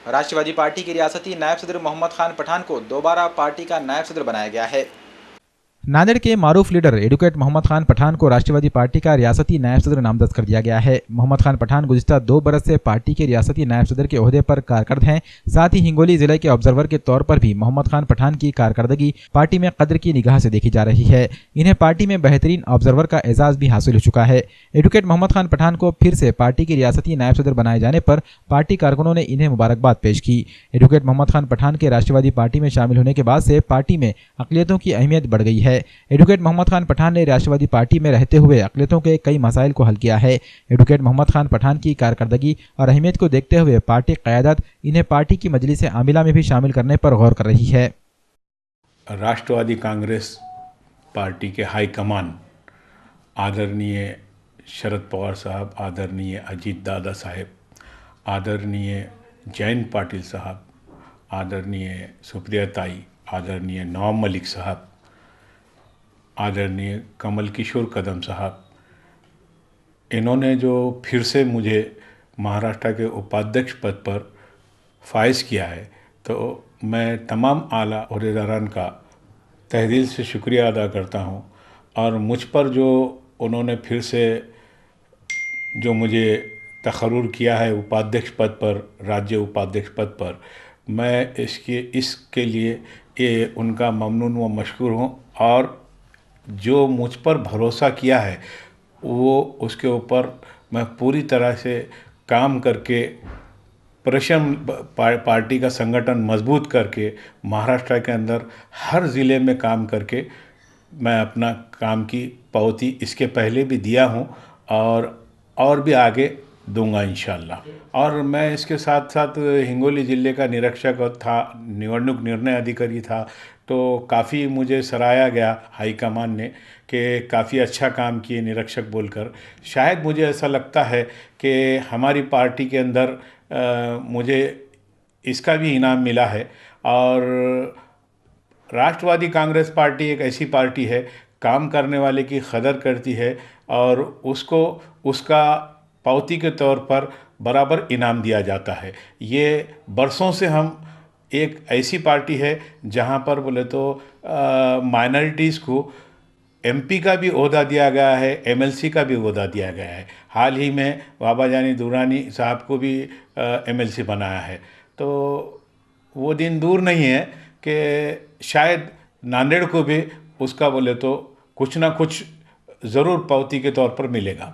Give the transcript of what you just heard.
राष्ट्रवादी party के रियासती नायब सदर मोहम्मद खान पठान को दोबारा पार्टी का नायब सदर बनाया गया है। नांदेड़ के मारूफ लीडर एडवोकेट मोहम्मद खान पठान को राष्ट्रवादी पार्टी का रियासती नायब सदर नामजद कर दिया गया है। मोहम्मद खान पठान गुज़िश्ता 2 बरस से पार्टी के रियासती नायब सदर के ओहदे पर कारकर्द हैं। साथ ही हिंगोली जिले के ऑब्जर्वर के तौर पर भी मोहम्मद खान पठान की कारकर्दगी पार्टी में कद्र की निगाह से देखी जा रही है। इन्हें पार्टी में बेहतरीन ऑब्जर्वर का एजाज भी हासिल हो चुका है। एडवोकेट मोहम्मद खान पठान को फिर से पार्टी के रियासती नायब सदर बनाए जाने पर पार्टी कारकुनों ने इन्हें मुबारकबाद पेश की। एडवोकेट मोहम्मद खान पठान के राष्ट्रवादी पार्टी में शामिल होने के बाद से पार्टी में अक़लियतों की अहमियत बढ़ गई है। एडवोकेट मोहम्मद खान पठान ने राष्ट्रवादी पार्टी में रहते हुए अक़लियतों के कई मसाइल को हल किया है। एडवोकेट मोहम्मद खान पठान की कारकर्दगी और अहमियत को देखते हुए पार्टी क़यादत इन्हें पार्टी की मजलिस आमिला में भी शामिल करने पर गौर कर रही है। राष्ट्रवादी कांग्रेस पार्टी के हाईकमान आदरणीय शरद पवार साहब, आदरणीय अजीत दादा साहब, आदरणीय जयंत पाटिल साहब, आदरणीय सुप्रिया ताई, आदरणीय नवाब मलिक साहब, आदरणीय कमल किशोर कदम साहब, इन्होंने जो फिर से मुझे महाराष्ट्र के उपाध्यक्ष पद पर फाइज किया है, तो मैं तमाम आला ओहदेदारान का तहे दिल से शुक्रिया अदा करता हूं। और मुझ पर जो उन्होंने फिर से जो मुझे तकर्रुर किया है उपाध्यक्ष पद पर, राज्य उपाध्यक्ष पद पर, मैं इसके लिए ये उनका ममनून व मशकूर हूँ। और जो मुझ पर भरोसा किया है वो उसके ऊपर मैं पूरी तरह से काम करके पार्टी का संगठन मजबूत करके महाराष्ट्र के अंदर हर ज़िले में काम करके मैं अपना काम की पावती इसके पहले भी दिया हूँ और भी आगे दूंगा इंशाल्लाह। और मैं इसके साथ साथ हिंगोली ज़िले का निरीक्षक था, निवडणूक निर्णय अधिकारी था, तो काफ़ी मुझे सराहा गया हाईकमान ने कि काफ़ी अच्छा काम किए निरीक्षक बोलकर। शायद मुझे ऐसा लगता है कि हमारी पार्टी के अंदर मुझे इसका भी इनाम मिला है। और राष्ट्रवादी कांग्रेस पार्टी एक ऐसी पार्टी है, काम करने वाले की कदर करती है और उसको उसका पावती के तौर पर बराबर इनाम दिया जाता है। ये बरसों से हम एक ऐसी पार्टी है जहां पर बोले तो माइनॉरिटीज़ को एमपी का भी ओहदा दिया गया है, एमएलसी का भी ओहदा दिया गया है। हाल ही में बाबा जानी दुरानी साहब को भी एमएलसी बनाया है। तो वो दिन दूर नहीं है कि शायद नांदेड़ को भी उसका बोले तो कुछ ना कुछ ज़रूर पावती के तौर पर मिलेगा।